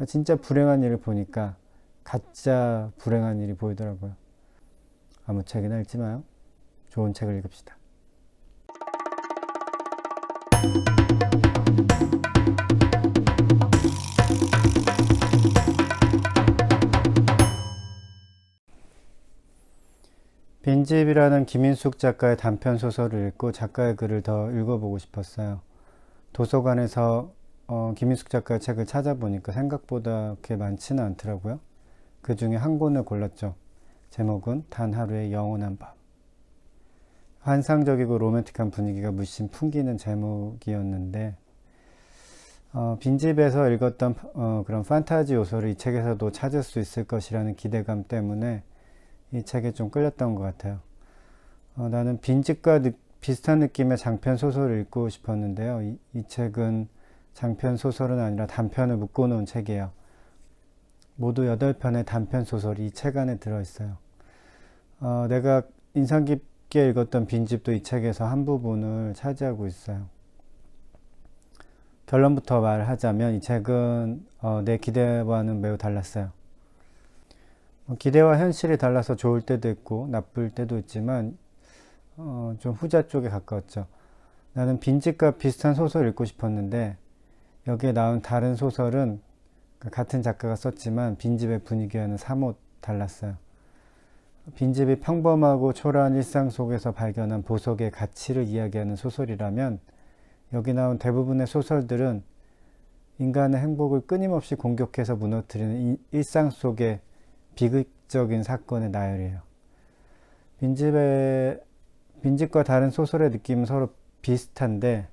진짜 불행한 일을 보니까 가짜 불행한 일이 보이더라고요. 아무 책이나 읽지 마요. 좋은 책을 읽읍시다. 빈집이라는 김인숙 작가의 단편 소설을 읽고 작가의 글을 더 읽어보고 싶었어요. 도서관에서 김인숙 작가의 책을 찾아보니까 생각보다 그렇게 많지는 않더라고요. 그 중에 한 권을 골랐죠. 제목은 단 하루의 영원한 밤. 환상적이고 로맨틱한 분위기가 물씬 풍기는 제목이었는데 빈집에서 읽었던 그런 판타지 요소를 이 책에서도 찾을 수 있을 것이라는 기대감 때문에 이 책에 좀 끌렸던 것 같아요. 나는 빈집과 비슷한 느낌의 장편 소설을 읽고 싶었는데요. 이 책은 장편 소설은 아니라 단편을 묶어놓은 책이에요. 모두 8편의 단편 소설이 이 책 안에 들어있어요. 내가 인상 깊게 읽었던 빈집도 이 책에서 한 부분을 차지하고 있어요. 결론부터 말하자면 이 책은 내 기대와는 매우 달랐어요. 기대와 현실이 달라서 좋을 때도 있고 나쁠 때도 있지만 좀 후자 쪽에 가까웠죠. 나는 빈집과 비슷한 소설을 읽고 싶었는데 여기에 나온 다른 소설은 같은 작가가 썼지만 빈집의 분위기와는 사뭇 달랐어요. 빈집이 평범하고 초라한 일상 속에서 발견한 보석의 가치를 이야기하는 소설이라면 여기 나온 대부분의 소설들은 인간의 행복을 끊임없이 공격해서 무너뜨리는 일상 속의 비극적인 사건의 나열이에요. 빈집과 다른 소설의 느낌은 서로 비슷한데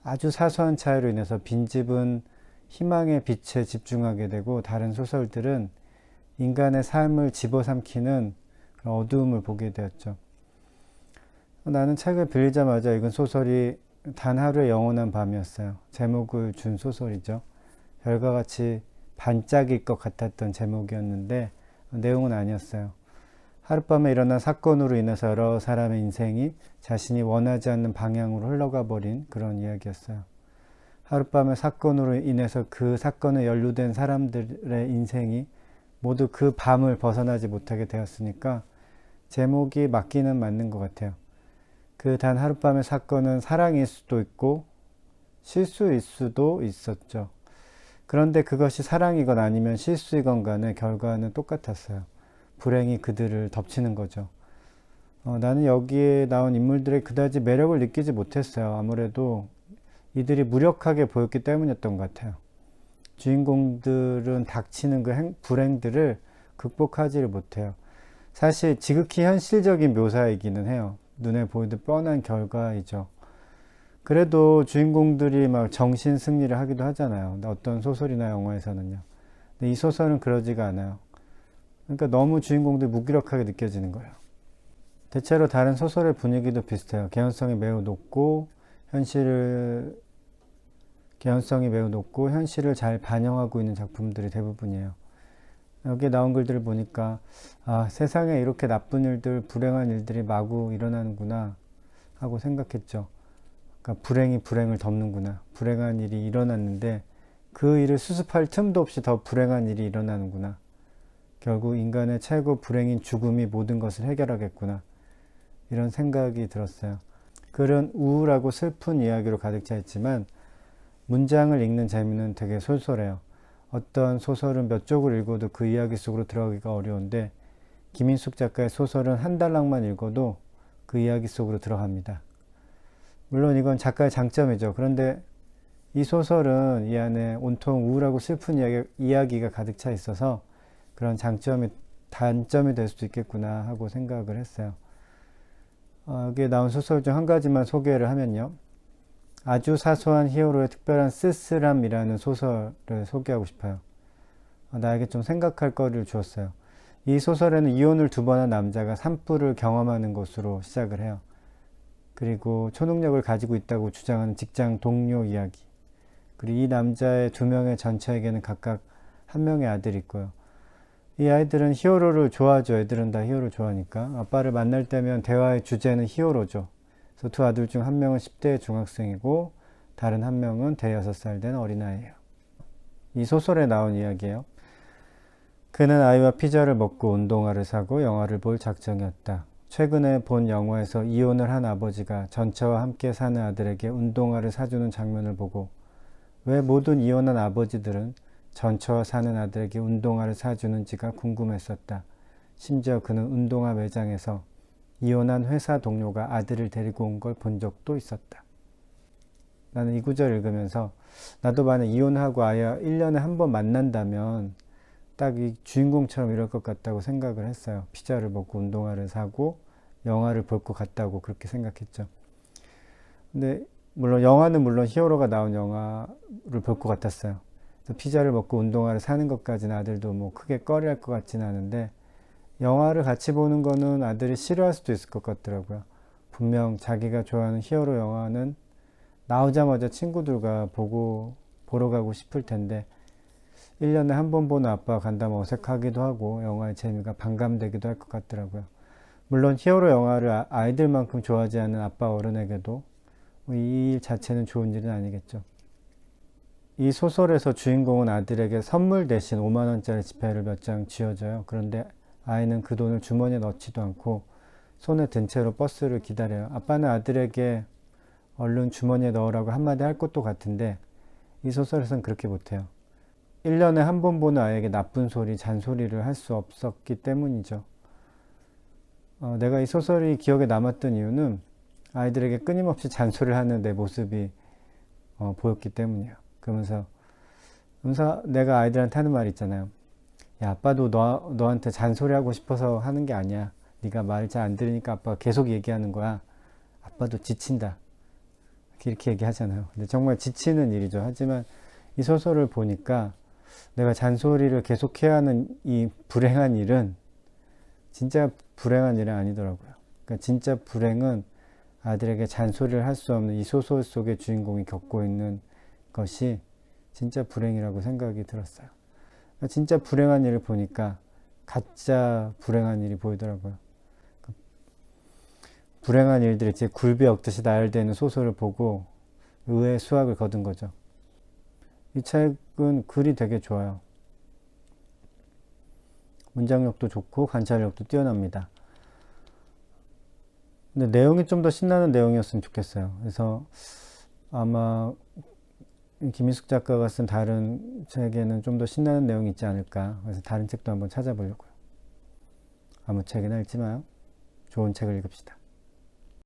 아주 사소한 차이로 인해서 빈집은 희망의 빛에 집중하게 되고 다른 소설들은 인간의 삶을 집어삼키는 그런 어두움을 보게 되었죠. 나는 책을 빌리자마자 읽은 소설이 단 하루의 영원한 밤이었어요. 제목을 준 소설이죠. 별과 같이 반짝일 것 같았던 제목이었는데 내용은 아니었어요. 하룻밤에 일어난 사건으로 인해서 여러 사람의 인생이 자신이 원하지 않는 방향으로 흘러가 버린 그런 이야기였어요. 하룻밤의 사건으로 인해서 그 사건에 연루된 사람들의 인생이 모두 그 밤을 벗어나지 못하게 되었으니까 제목이 맞기는 맞는 것 같아요. 그 단 하룻밤의 사건은 사랑일 수도 있고 실수일 수도 있었죠. 그런데 그것이 사랑이건 아니면 실수이건 간에 결과는 똑같았어요. 불행이 그들을 덮치는 거죠. 나는 여기에 나온 인물들의 그다지 매력을 느끼지 못했어요. 아무래도 이들이 무력하게 보였기 때문이었던 것 같아요. 주인공들은 닥치는 그 불행들을 극복하지를 못해요. 사실 지극히 현실적인 묘사이기는 해요. 눈에 보이듯 뻔한 결과이죠. 그래도 주인공들이 막 정신 승리를 하기도 하잖아요. 어떤 소설이나 영화에서는요. 근데 이 소설은 그러지가 않아요. 그러니까 너무 주인공들이 무기력하게 느껴지는 거예요. 대체로 다른 소설의 분위기도 비슷해요. 개연성이 매우 높고 현실을 잘 반영하고 있는 작품들이 대부분이에요. 여기에 나온 글들을 보니까 세상에 이렇게 나쁜 일들, 불행한 일들이 마구 일어나는구나 하고 생각했죠. 그러니까 불행이 불행을 덮는구나. 불행한 일이 일어났는데 그 일을 수습할 틈도 없이 더 불행한 일이 일어나는구나. 결국 인간의 최고 불행인 죽음이 모든 것을 해결하겠구나. 이런 생각이 들었어요. 글은 우울하고 슬픈 이야기로 가득 차 있지만 문장을 읽는 재미는 되게 솔솔해요. 어떤 소설은 몇 쪽을 읽어도 그 이야기 속으로 들어가기가 어려운데 김인숙 작가의 소설은 한 달락만 읽어도 그 이야기 속으로 들어갑니다. 물론 이건 작가의 장점이죠. 그런데 이 소설은 이 안에 온통 우울하고 슬픈 이야기가 가득 차 있어서 그런 단점이 될 수도 있겠구나 하고 생각을 했어요. 여기에 나온 소설 중 한 가지만 소개를 하면요. 아주 사소한 히어로의 특별한 쓸쓸함이라는 소설을 소개하고 싶어요. 나에게 좀 생각할 거리를 주었어요. 이 소설에는 이혼을 2번 한 남자가 산불을 경험하는 것으로 시작을 해요. 그리고 초능력을 가지고 있다고 주장하는 직장 동료 이야기. 그리고 이 남자의 2명의 전처에게는 각각 1명의 아들이 있고요. 이 아이들은 히어로를 좋아하죠. 애들은 다 히어로 좋아하니까. 아빠를 만날 때면 대화의 주제는 히어로죠. 그래서 2 아들 중 1명은 10대 중학생이고 다른 1명은 대여섯 살 된 어린아이예요. 이 소설에 나온 이야기예요. 그는 아이와 피자를 먹고 운동화를 사고 영화를 볼 작정이었다. 최근에 본 영화에서 이혼을 한 아버지가 전처와 함께 사는 아들에게 운동화를 사주는 장면을 보고 왜 모든 이혼한 아버지들은 전처와 사는 아들에게 운동화를 사주는지가 궁금했었다. 심지어 그는 운동화 매장에서 이혼한 회사 동료가 아들을 데리고 온 걸 본 적도 있었다. 나는 이 구절 읽으면서 나도 만약 이혼하고 아이와 1년에 한 번 만난다면 딱 이 주인공처럼 이럴 것 같다고 생각을 했어요. 피자를 먹고 운동화를 사고 영화를 볼 것 같다고 그렇게 생각했죠. 근데 물론 히어로가 나온 영화를 볼 것 같았어요. 그래서 피자를 먹고 운동화를 사는 것까지는 아들도 뭐 크게 꺼려할 것 같지는 않은데 영화를 같이 보는 거는 아들이 싫어할 수도 있을 것 같더라고요. 분명 자기가 좋아하는 히어로 영화는 나오자마자 친구들과 보러 가고 싶을 텐데 1년에 한 번 보는 아빠가 간다면 어색하기도 하고 영화의 재미가 반감되기도 할 것 같더라고요. 물론 히어로 영화를 아이들만큼 좋아하지 않는 아빠 어른에게도 이 일 자체는 좋은 일은 아니겠죠. 이 소설에서 주인공은 아들에게 선물 대신 5만 원짜리 지폐를 몇 장 쥐어줘요. 그런데 아이는 그 돈을 주머니에 넣지도 않고 손에 든 채로 버스를 기다려요. 아빠는 아들에게 얼른 주머니에 넣으라고 한마디 할 것도 같은데 이 소설에서는 그렇게 못해요. 1년에 한 번 보는 아이에게 나쁜 소리, 잔소리를 할 수 없었기 때문이죠. 내가 이 소설이 기억에 남았던 이유는 아이들에게 끊임없이 잔소리를 하는 내 모습이 보였기 때문이에요. 그러면서 내가 아이들한테 하는 말 있잖아요. 야, 아빠도 너한테 잔소리하고 싶어서 하는 게 아니야. 네가 말 잘 안 들으니까 아빠가 계속 얘기하는 거야. 아빠도 지친다. 이렇게 얘기하잖아요. 근데 정말 지치는 일이죠. 하지만 이 소설을 보니까 내가 잔소리를 계속해야 하는 이 불행한 일은 진짜 불행한 일은 아니더라고요. 그러니까 진짜 불행은 아들에게 잔소리를 할 수 없는 이 소설 속의 주인공이 겪고 있는 것이 진짜 불행이라고 생각이 들었어요. 그러니까 진짜 불행한 일을 보니까 가짜 불행한 일이 보이더라고요. 불행한 일들이 제 굴비 엎듯이 나열되는 소설을 보고 의외의 수확을 거둔 거죠. 이 책은 글이 되게 좋아요. 문장력도 좋고 관찰력도 뛰어납니다. 근데 내용이 좀 더 신나는 내용이었으면 좋겠어요. 그래서 아마 김희숙 작가가 쓴 다른 책에는 좀 더 신나는 내용이 있지 않을까. 그래서 다른 책도 한번 찾아보려고요. 아무 책이나 읽지 마요. 좋은 책을 읽읍시다.